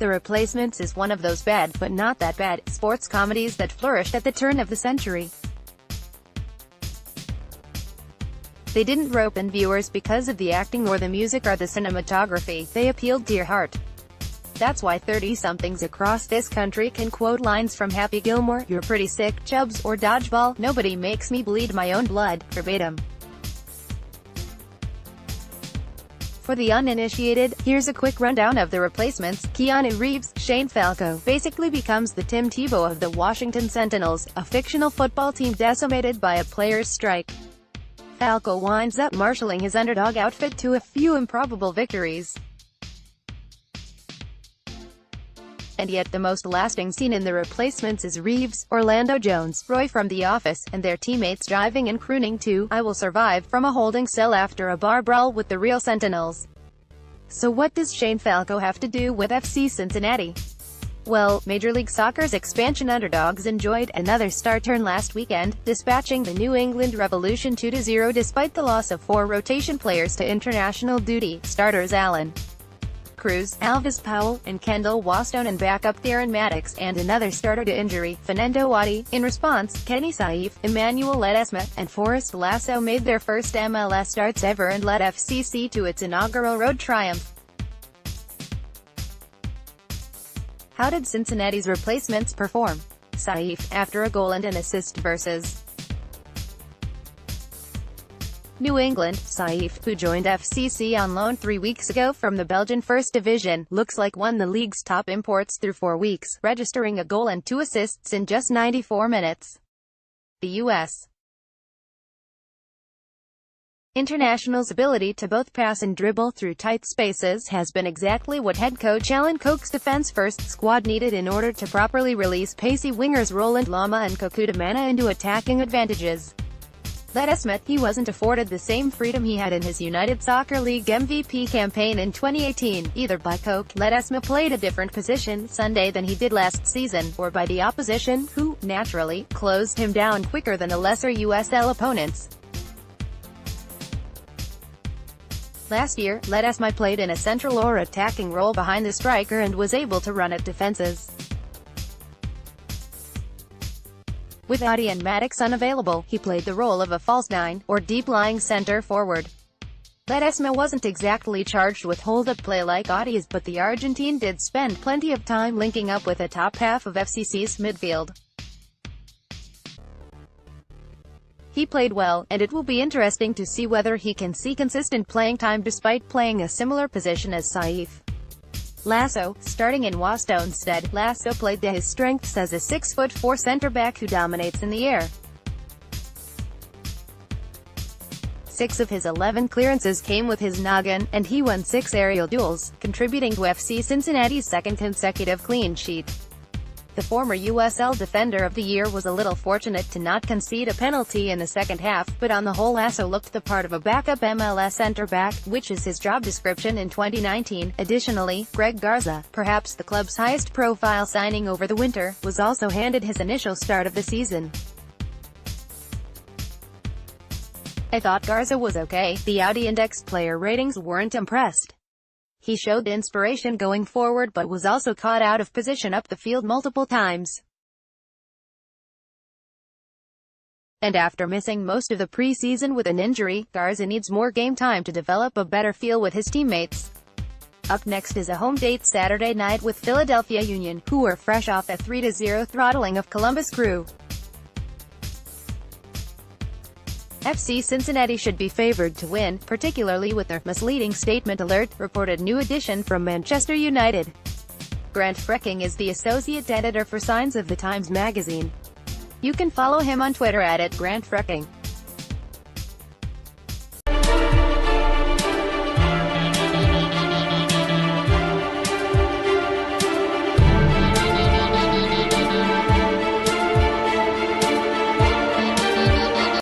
The Replacements is one of those bad, but not that bad, sports comedies that flourished at the turn of the century. They didn't rope in viewers because of the acting or the music or the cinematography, they appealed to your heart. That's why 30-somethings across this country can quote lines from Happy Gilmore, "You're pretty sick," Chubbs, or DodgeBall, "Nobody makes me bleed my own blood," verbatim. For the uninitiated, here's a quick rundown of The Replacements. Keanu Reeves, Shane Falco, basically becomes the Tim Tebow of the Washington Sentinels, a fictional football team decimated by a players' strike. Falco winds up marshalling his underdog outfit to a few improbable victories. And yet the most lasting scene in The Replacements is Reeves, Orlando Jones, Roy from The Office, and their teammates driving and crooning to "I Will Survive" from a holding cell after a bar brawl with the real Sentinels. So what does Shane Falco have to do with FC Cincinnati? Well, Major League Soccer's expansion underdogs enjoyed another star turn last weekend, dispatching the New England Revolution 2-0 despite the loss of 4 rotation players to international duty. Starters Allen Cruz, Alvis Powell, and Kendall Waston, and backup Theron Maddox, and another starter to injury, Fernando Adi. In response, Kenny Saif, Emmanuel Ledesma, and Forrest Lasso made their first MLS starts ever and led FCC to its inaugural road triumph. How did Cincinnati's Replacements perform? Saif, after a goal and an assist versus New England. Saif, who joined FCC on loan 3 weeks ago from the Belgian First Division, looks like one of the league's top imports through 4 weeks, registering a goal and 2 assists in just 94 minutes. The U.S. International's ability to both pass and dribble through tight spaces has been exactly what head coach Alan Coke's defense-first squad needed in order to properly release pacey wingers Roland Lama and Kokuta Mana into attacking advantages. Ledesma, he wasn't afforded the same freedom he had in his United Soccer League MVP campaign in 2018, either by Coke. Ledesma played a different position Sunday than he did last season, or by the opposition, who, naturally, closed him down quicker than the lesser USL opponents. Last year, Ledesma played in a central or attacking role behind the striker and was able to run at defenses. With Adi and Maddox unavailable, he played the role of a false 9, or deep-lying center forward. Ledesma wasn't exactly charged with hold-up play like Adi is, but the Argentine did spend plenty of time linking up with the top half of FCC's midfield. He played well, and it will be interesting to see whether he can see consistent playing time despite playing a similar position as Saif. Lasso, starting in Waston's stead, Lasso played to his strengths as a 6'4" center-back who dominates in the air. 6 of his 11 clearances came with his noggin, and he won 6 aerial duels, contributing to FC Cincinnati's second consecutive clean sheet. The former USL Defender of the Year was a little fortunate to not concede a penalty in the second half, but on the whole Lasso looked the part of a backup MLS center-back, which is his job description in 2019. Additionally, Greg Garza, perhaps the club's highest-profile signing over the winter, was also handed his initial start of the season. I thought Garza was okay. The Audi Index player ratings weren't impressed. He showed inspiration going forward but was also caught out of position up the field multiple times. And after missing most of the preseason with an injury, Garza needs more game time to develop a better feel with his teammates. Up next is a home date Saturday night with Philadelphia Union, who are fresh off a 3-0 throttling of Columbus Crew. FC Cincinnati should be favored to win, particularly with their misleading statement alert, reported new edition from Manchester United. Grant Frecking is the associate editor for Signs of the Times magazine. You can follow him on Twitter at @GrantFrecking.